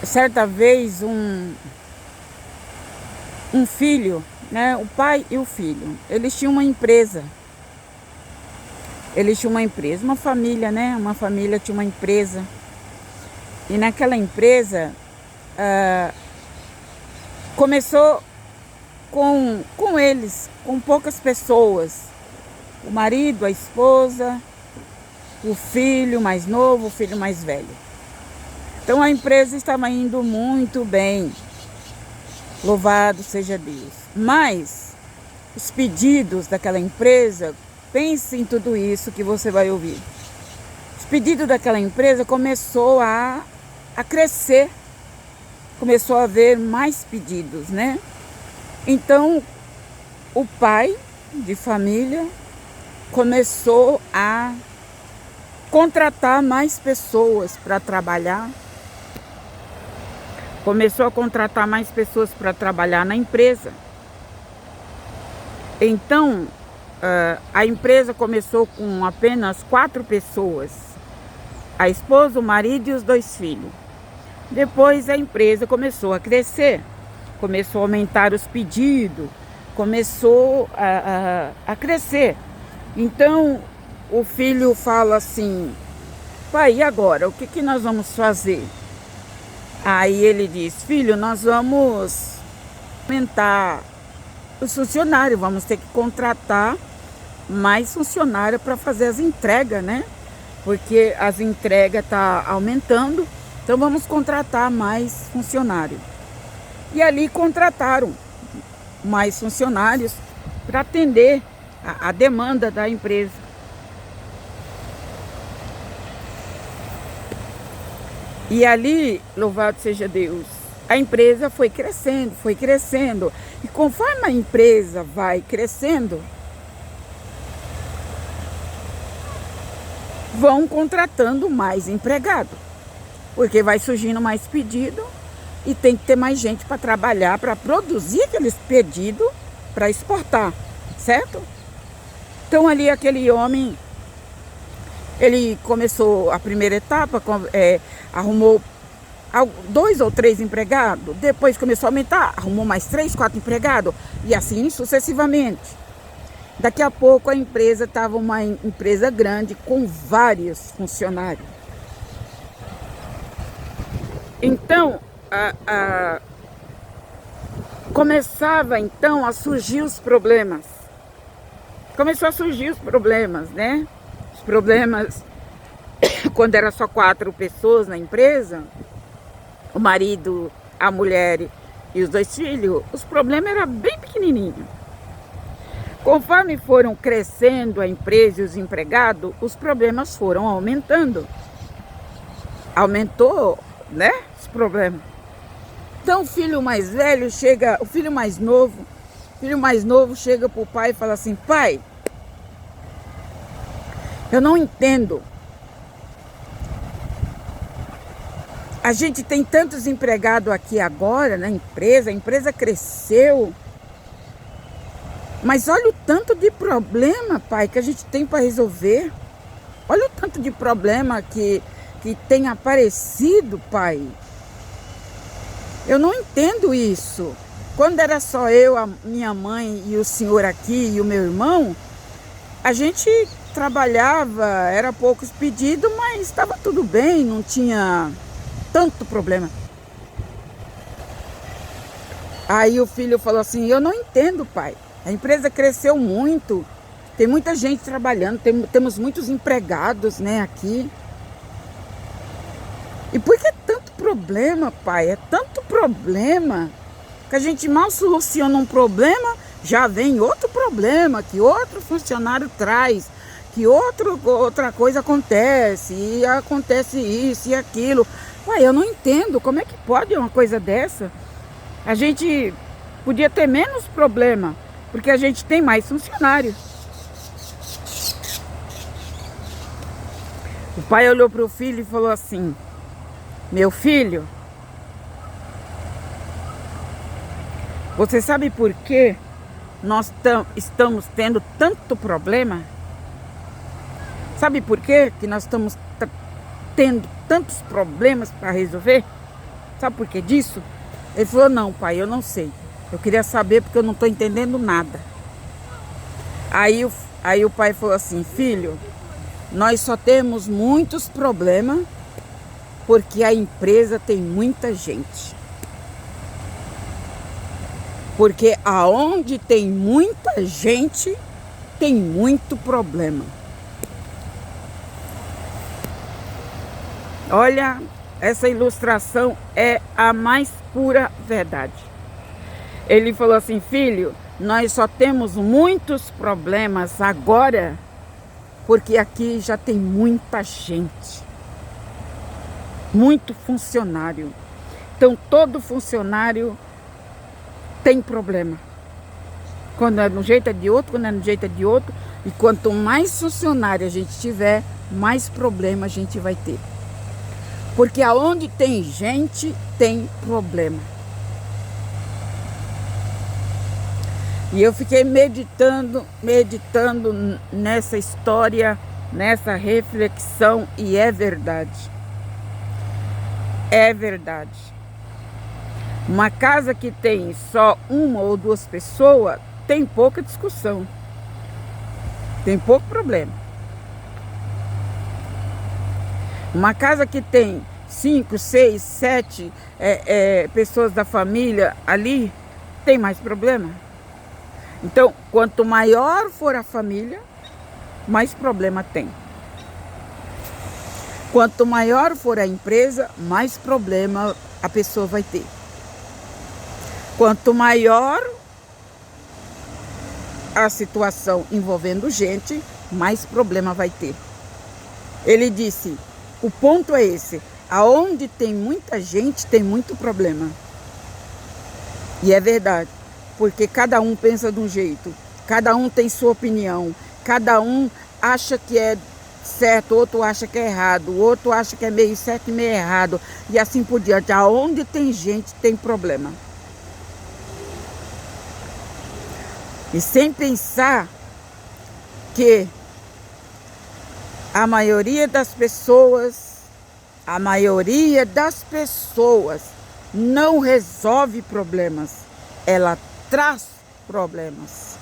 certa vez um filho, né, o pai e o filho, eles tinham uma empresa. Eles tinham uma empresa, uma família, né? Uma família tinha uma empresa. E naquela empresa, começou com eles, com poucas pessoas. O marido, a esposa, o filho mais novo, o filho mais velho. Então a empresa estava indo muito bem. Louvado seja Deus. Mas os pedidos daquela empresa, pense em tudo isso que você vai ouvir. Os pedidos daquela empresa começou a crescer. Começou a haver mais pedidos, né? Então, o pai de família começou a contratar mais pessoas para trabalhar. Começou a contratar mais pessoas para trabalhar na empresa. Então, a empresa começou com apenas 4 pessoas. A esposa, o marido e os 2 filhos. Depois a empresa começou a crescer. Começou a aumentar os pedidos. Começou a crescer. Então, o filho fala assim: pai, e agora? O que nós vamos fazer? Aí ele diz: filho, nós vamos aumentar os funcionários, vamos ter que contratar mais funcionários para fazer as entregas, né? Porque as entregas tá aumentando, então vamos contratar mais funcionários. E ali contrataram mais funcionários para atender a demanda da empresa. E ali, louvado seja Deus, a empresa foi crescendo, foi crescendo. E conforme a empresa vai crescendo, vão contratando mais empregado. Porque vai surgindo mais pedido e tem que ter mais gente para trabalhar, para produzir aqueles pedidos para exportar, certo? Então ali aquele homem, ele começou a primeira etapa, arrumou 2 ou 3 empregados, depois começou a aumentar, arrumou mais 3, 4 empregados, e assim sucessivamente. Daqui a pouco a empresa estava uma empresa grande com vários funcionários. Então, começava então a surgir os problemas. Começou a surgir os problemas, né? Os problemas, quando era só 4 pessoas na empresa, o marido, a mulher e os 2 filhos, os problemas eram bem pequenininhos. Conforme foram crescendo a empresa e os empregados, os problemas foram aumentando. Aumentou, né, os problemas. Então o filho mais velho chega, o filho mais novo chega pro pai e fala assim: pai, eu não entendo. A gente tem tantos empregados aqui agora na empresa, a empresa cresceu. Mas olha o tanto de problema, pai, que a gente tem para resolver. Olha o tanto de problema que tem aparecido, pai. Eu não entendo isso. Quando era só eu, a minha mãe e o senhor aqui e o meu irmão, a gente trabalhava, era poucos pedidos, mas estava tudo bem, não tinha tanto problema. Aí o filho falou assim: eu não entendo, pai. A empresa cresceu muito, tem muita gente trabalhando, temos muitos empregados, né, aqui. E por que tanto problema, pai? É tanto problema que a gente mal soluciona um problema, já vem outro problema que outro funcionário traz, que outra coisa acontece, e acontece isso e aquilo. Pai, eu não entendo, como é que pode uma coisa dessa? A gente podia ter menos problema, porque a gente tem mais funcionários. O pai olhou para o filho e falou assim: meu filho, você sabe por que nós estamos tendo tanto problema? Sabe por que nós estamos tendo tantos problemas para resolver? Sabe por que disso? Ele falou, não, pai, eu não sei. Eu queria saber porque eu não estou entendendo nada. Aí o pai falou assim, filho, nós só temos muitos problemas porque a empresa tem muita gente. Porque aonde tem muita gente, tem muito problema. Olha, essa ilustração é a mais pura verdade. Ele falou assim, filho, nós só temos muitos problemas agora porque aqui já tem muita gente, muito funcionário. Então todo funcionário tem problema. Quando é de um jeito é de outro, quando é de um jeito é de outro. E quanto mais funcionário a gente tiver, mais problema a gente vai ter. Porque aonde tem gente, tem problema. E eu fiquei meditando nessa história, nessa reflexão, e é verdade. É verdade. Uma casa que tem só uma ou duas pessoas, tem pouca discussão. Tem pouco problema. Uma casa que tem 5, 6, 7 pessoas da família ali, tem mais problema. Então, quanto maior for a família, mais problema tem. Quanto maior for a empresa, mais problema a pessoa vai ter. Quanto maior a situação envolvendo gente, mais problema vai ter. Ele disse, o ponto é esse, aonde tem muita gente, tem muito problema. E é verdade, porque cada um pensa de um jeito, cada um tem sua opinião, cada um acha que é certo, outro acha que é errado, o outro acha que é meio certo e meio errado, e assim por diante. Aonde tem gente, tem problema. E sem pensar que a maioria das pessoas não resolve problemas, ela traz problemas.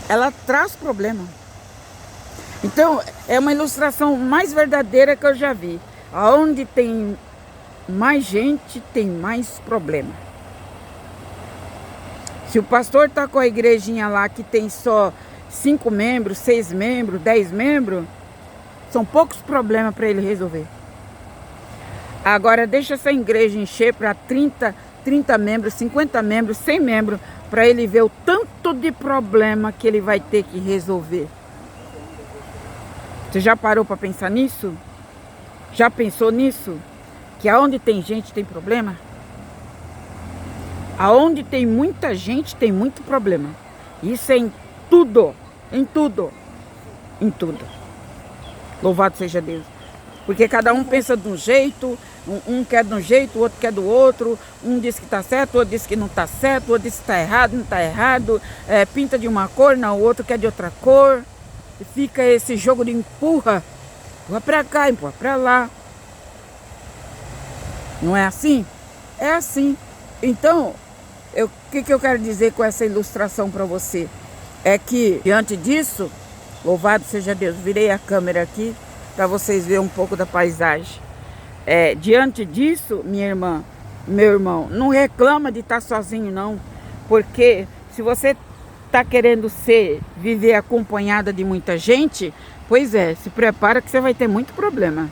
Ela traz problema. Então, é uma ilustração mais verdadeira que eu já vi. Aonde tem mais gente, tem mais problema. Se o pastor está com a igrejinha lá que tem só 5 membros, 6 membros, 10 membros, são poucos problemas para ele resolver. Agora, deixa essa igreja encher para 30 membros, 50 membros, 100 membros, para ele ver o tanto de problema que ele vai ter que resolver. Você já parou para pensar nisso? Já pensou nisso? Que aonde tem gente tem problema? Aonde tem muita gente tem muito problema. Isso é em tudo, em tudo, em tudo. Louvado seja Deus. Porque cada um pensa de um jeito, um quer de um jeito, o outro quer do outro. Um diz que está certo, o outro diz que não está certo, o outro diz que está errado, não está errado. Pinta de uma cor, não, o outro quer de outra cor. E fica esse jogo de empurra para cá, empurra para lá. Não é assim? É assim. Então, o que eu quero dizer com essa ilustração para você? É que, diante disso, louvado seja Deus, virei a câmera aqui para vocês verem um pouco da paisagem. Diante disso, minha irmã, meu irmão, não reclama de estar sozinho não, porque se você está querendo viver acompanhada de muita gente, pois se prepara que você vai ter muito problema.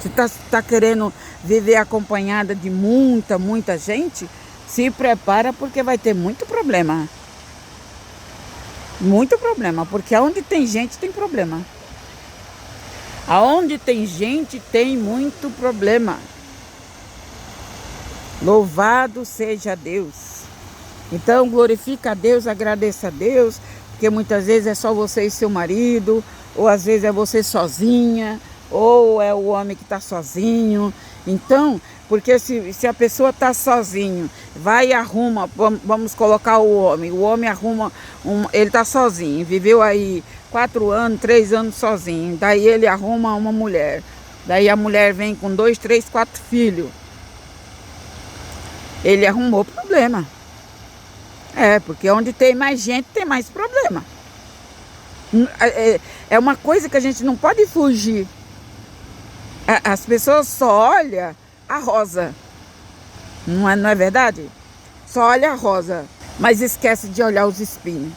Se está querendo viver acompanhada de muita gente, se prepara porque vai ter muito problema. Muito problema, porque aonde tem gente tem problema. Aonde tem gente tem muito problema. Louvado seja Deus. Então glorifica a Deus, agradeça a Deus, porque muitas vezes é só você e seu marido, ou às vezes é você sozinha, ou é o homem que está sozinho. Então, porque se a pessoa está sozinho, vai e arruma, vamos colocar o homem arruma, ele está sozinho, viveu aí 4 anos, 3 anos sozinho, daí ele arruma uma mulher, Daí a mulher vem com 2, 3, 4 filhos. Ele arrumou problema. Porque onde tem mais gente, tem mais problema. É uma coisa que a gente não pode fugir. As pessoas só olham a rosa. Não é verdade? Só olha a rosa, mas esquece de olhar os espinhos.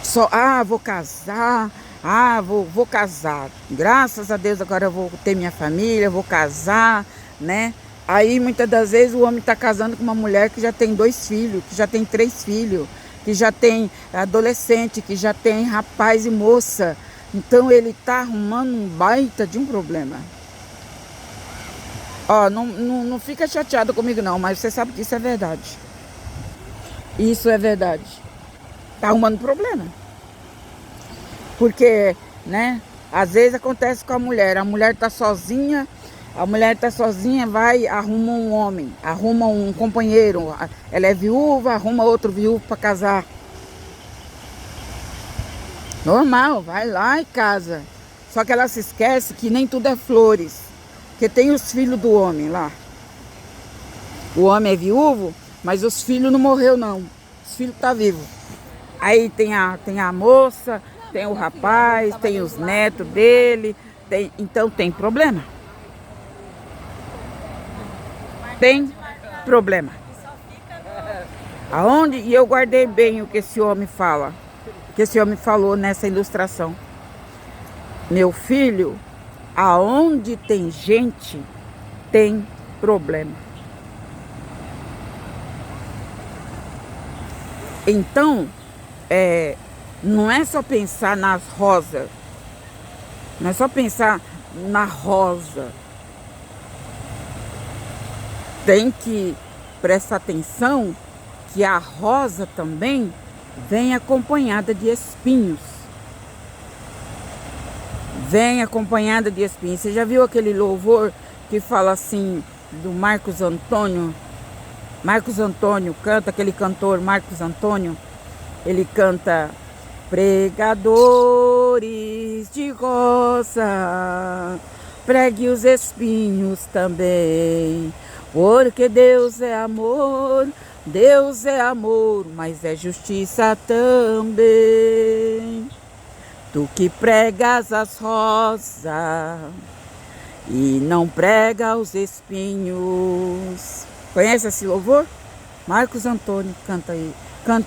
Só, vou casar, vou casar. Graças a Deus agora eu vou ter minha família, vou casar, né? Aí muitas das vezes o homem está casando com uma mulher que já tem 2 filhos, que já tem 3 filhos, que já tem adolescente, que já tem rapaz e moça. Então ele está arrumando um baita de um problema. Não fica chateado comigo não, mas você sabe que isso é verdade. Isso é verdade. Está arrumando problema. Porque, né, às vezes acontece com a mulher está sozinha, vai, arruma um homem, arruma um companheiro, ela é viúva, arruma outro viúvo para casar. Normal, vai lá e casa. Só que ela se esquece que nem tudo é flores, que tem os filhos do homem lá. O homem é viúvo, mas os filhos não morreu não, os filhos estão vivos. Aí tem a moça, tem o rapaz, tem os netos dele, então tem problema. Tem problema. Aonde? E eu guardei bem o que esse homem fala, que esse homem falou nessa ilustração. Meu filho, aonde tem gente, tem problema. Então, não é só pensar nas rosas, não é só pensar na rosa. Tem que prestar atenção que a rosa também vem acompanhada de espinhos. Vem acompanhada de espinhos. Você já viu aquele louvor que fala assim, do Marcos Antônio? Marcos Antônio canta, aquele cantor Marcos Antônio. Ele canta: pregadores de rosa, pregue os espinhos também. Porque Deus é amor, mas é justiça também. Tu que pregas as rosas e não prega os espinhos. Conhece esse louvor? Marcos Antônio canta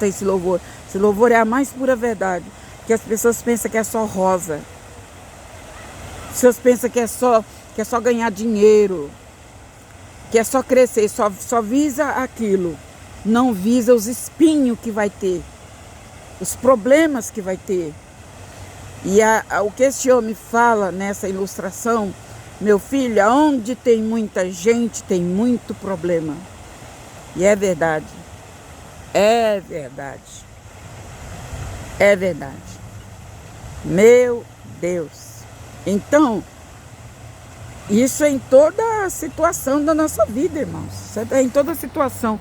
esse louvor. Esse louvor é a mais pura verdade. Que as pessoas pensam que é só rosa. As pessoas pensam que é só ganhar dinheiro, que é só crescer, só visa aquilo. Não visa os espinhos que vai ter, os problemas que vai ter. E o que esse homem fala nessa ilustração: meu filho, onde tem muita gente, tem muito problema. E é verdade. É verdade. É verdade. Meu Deus. Então, isso é em toda a situação da nossa vida, irmãos. Isso é em toda a situação.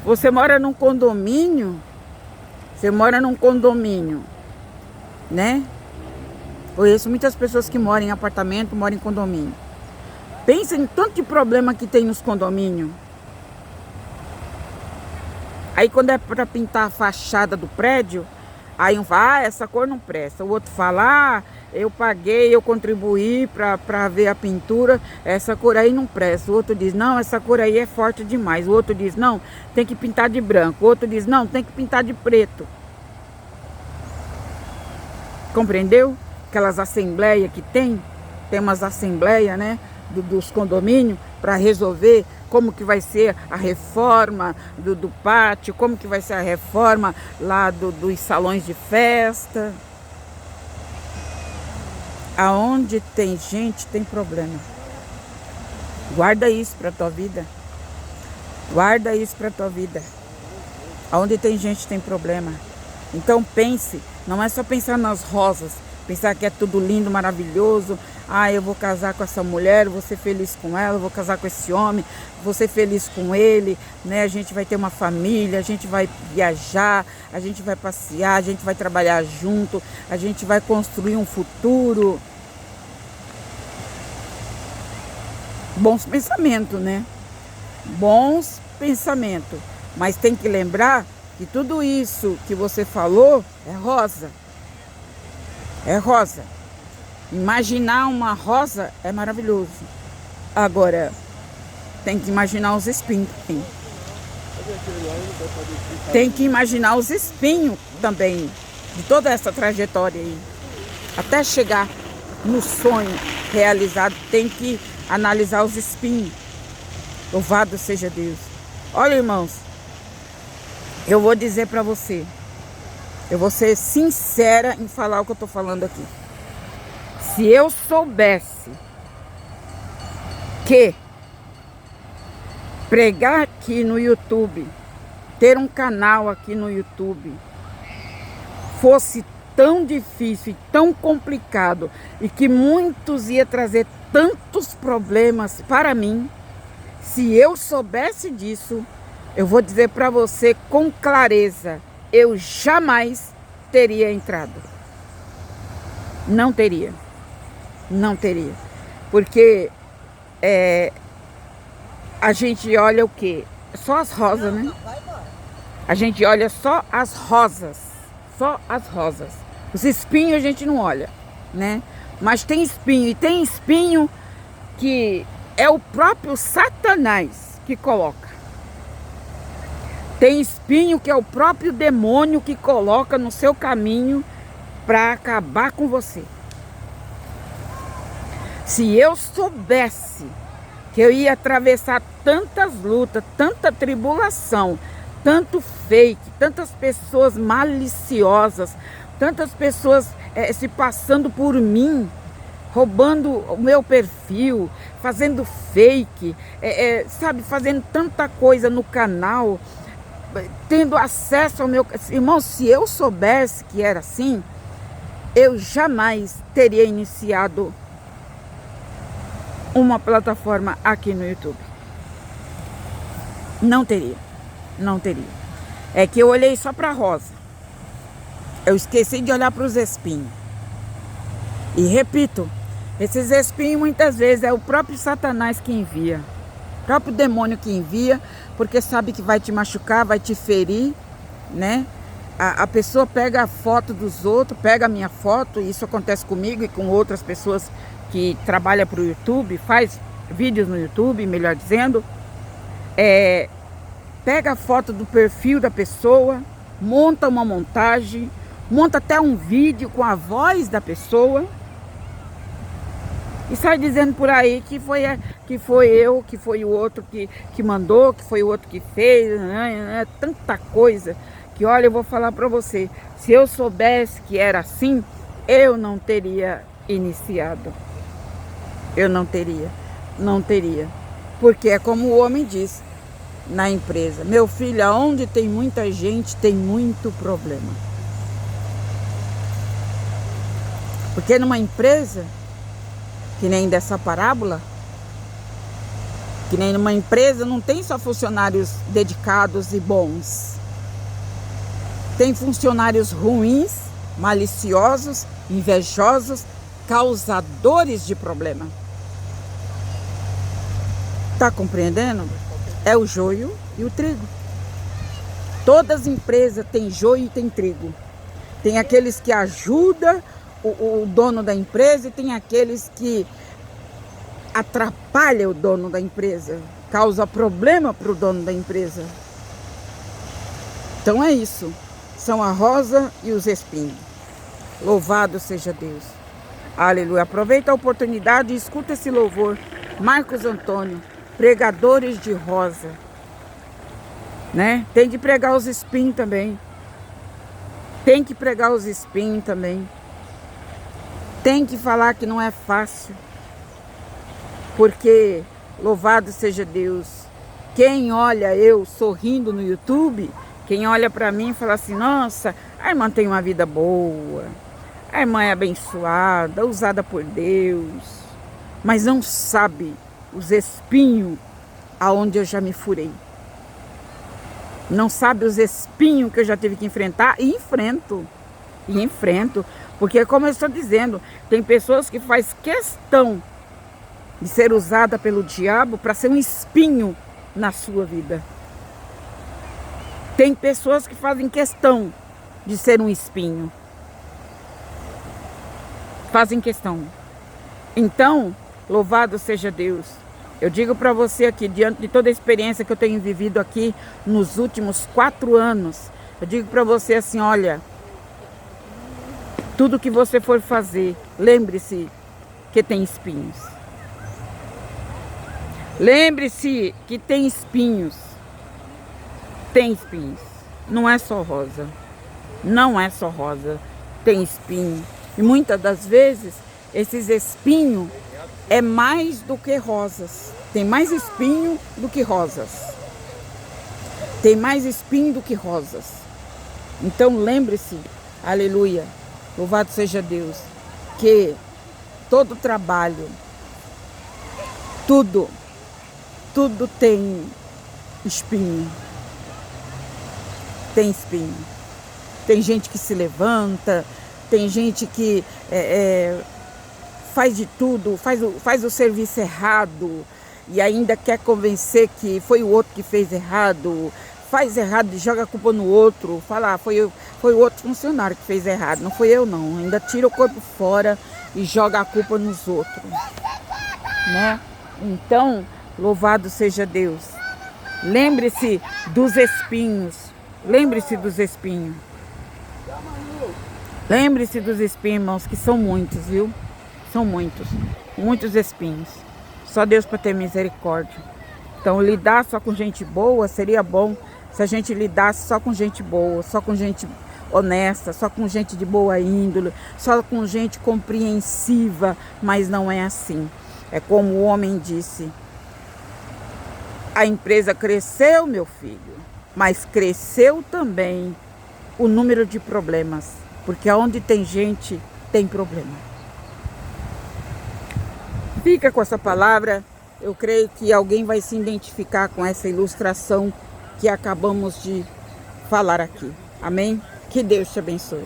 Você mora num condomínio, né? Conheço muitas pessoas que moram em apartamento, moram em condomínio. Pensa em tanto de problema que tem nos condomínios. Aí quando é para pintar a fachada do prédio, aí um fala: essa cor não presta. O outro fala: eu paguei, eu contribuí para ver a pintura, essa cor aí não presta. O outro diz: não, essa cor aí é forte demais. O outro diz: não, tem que pintar de branco. O outro diz: não, tem que pintar de preto. Compreendeu? Aquelas assembleias que tem umas assembleias, né, dos condomínios, para resolver como que vai ser a reforma do pátio, como que vai ser a reforma lá dos salões de festa. Aonde tem gente, tem problema. Guarda isso para tua vida. Guarda isso para tua vida. Aonde tem gente, tem problema. Então pense, não é só pensar nas rosas, pensar que é tudo lindo, maravilhoso. Eu vou casar com essa mulher, vou ser feliz com ela, vou casar com esse homem, vou ser feliz com ele, né? A gente vai ter uma família, a gente vai viajar, a gente vai passear, a gente vai trabalhar junto, a gente vai construir um futuro. bons pensamentos, né? Bons pensamentos. Mas tem que lembrar que tudo isso que você falou é rosa. É rosa. Imaginar uma rosa é maravilhoso. Agora, tem que imaginar os espinhos também. Tem que imaginar os espinhos também de toda essa trajetória aí. Até chegar no sonho realizado, tem que analisar os espinhos. Louvado seja Deus. Olha, irmãos, eu vou dizer para você. Eu vou ser sincera em falar o que eu tô falando aqui. Se eu soubesse que pregar aqui no YouTube, ter um canal aqui no YouTube, fosse tão difícil e tão complicado e que muitos ia trazer tantos problemas para mim, se eu soubesse disso, eu vou dizer para você com clareza, eu jamais teria entrado. Não teria. Não teria. Porque a gente olha o quê? Só as rosas, né? A gente olha só as rosas. Só as rosas. Os espinhos a gente não olha, né? Mas tem espinho. E tem espinho que é o próprio Satanás que coloca. Tem espinho que é o próprio demônio que coloca no seu caminho para acabar com você. Se eu soubesse que eu ia atravessar tantas lutas, tanta tribulação, tanto fake, tantas pessoas maliciosas, tantas pessoas se passando por mim, roubando o meu perfil, fazendo fake, sabe, fazendo tanta coisa no canal, tendo acesso ao meu... Irmão, se eu soubesse que era assim, eu jamais teria iniciado uma plataforma aqui no YouTube. Não teria. Não teria. É que eu olhei só para a rosa. Eu esqueci de olhar para os espinhos. E repito, esses espinhos muitas vezes é o próprio Satanás que envia. O próprio demônio que envia, porque sabe que vai te machucar, vai te ferir, né? A pessoa pega a foto dos outros, pega a minha foto, e isso acontece comigo e com outras pessoas que trabalham para o YouTube, faz vídeos no YouTube, melhor dizendo, pega a foto do perfil da pessoa, monta uma montagem, monta até um vídeo com a voz da pessoa e sai dizendo por aí que foi eu, que foi o outro que mandou, que foi o outro que fez, tanta coisa que, olha, eu vou falar para você, se eu soubesse que era assim, eu não teria iniciado. Eu não teria. Porque é como o homem diz na empresa: meu filho, aonde tem muita gente, tem muito problema. Porque numa empresa, que nem dessa parábola, que nem numa empresa, não tem só funcionários dedicados e bons. Tem funcionários ruins, maliciosos, invejosos, causadores de problema. Tá compreendendo? É o joio e o trigo. Todas as empresas têm joio e tem trigo. Tem aqueles que ajudam o dono da empresa e tem aqueles que atrapalham o dono da empresa, causa problema para o dono da empresa. Então é isso. São a rosa e os espinhos. Louvado seja Deus. Aleluia. Aproveita a oportunidade e escuta esse louvor. Marcos Antônio, pregadores de rosa, né? Tem que pregar os espinhos também. Tem que pregar os espinhos também. Tem que falar que não é fácil. Porque, louvado seja Deus, quem olha eu sorrindo no YouTube, quem olha para mim e fala assim: nossa, a irmã tem uma vida boa, a irmã é abençoada, usada por Deus, mas não sabe os espinhos aonde eu já me furei. Não sabe os espinhos que eu já tive que enfrentar e enfrento. E enfrento. Porque, como eu estou dizendo, tem pessoas que faz questão de ser usada pelo diabo para ser um espinho na sua vida. Tem pessoas que fazem questão de ser um espinho. Fazem questão. Então, louvado seja Deus. Eu digo para você aqui, diante de toda a experiência que eu tenho vivido aqui nos últimos 4 anos, eu digo para você assim, olha, tudo que você for fazer, lembre-se que tem espinhos. Lembre-se que tem espinhos. Tem espinhos. Não é só rosa. Não é só rosa. Tem espinho. E muitas das vezes, esses espinhos é mais do que rosas. Tem mais espinho do que rosas. Tem mais espinho do que rosas. Então lembre-se, aleluia, louvado seja Deus, que todo trabalho, tudo tem espinho. Tem espinho. Tem gente que se levanta, tem gente que faz de tudo, faz o serviço errado e ainda quer convencer que foi o outro que fez errado, faz errado e joga a culpa no outro, fala, foi o outro funcionário que fez errado, não foi eu não, ainda tira o corpo fora e joga a culpa nos outros, né? Então, louvado seja Deus. Lembre-se dos espinhos, lembre-se dos espinhos. Lembre-se dos espinhos, irmãos, que são muitos, viu? São muitos espinhos. Só Deus para ter misericórdia. Então, lidar só com gente boa seria bom se a gente lidasse só com gente boa, só com gente honesta, só com gente de boa índole, só com gente compreensiva, mas não é assim. É como o homem disse: a empresa cresceu, meu filho, mas cresceu também o número de problemas, porque onde tem gente, tem problema. Fica com essa palavra. Eu creio que alguém vai se identificar com essa ilustração que acabamos de falar aqui. Amém? Que Deus te abençoe.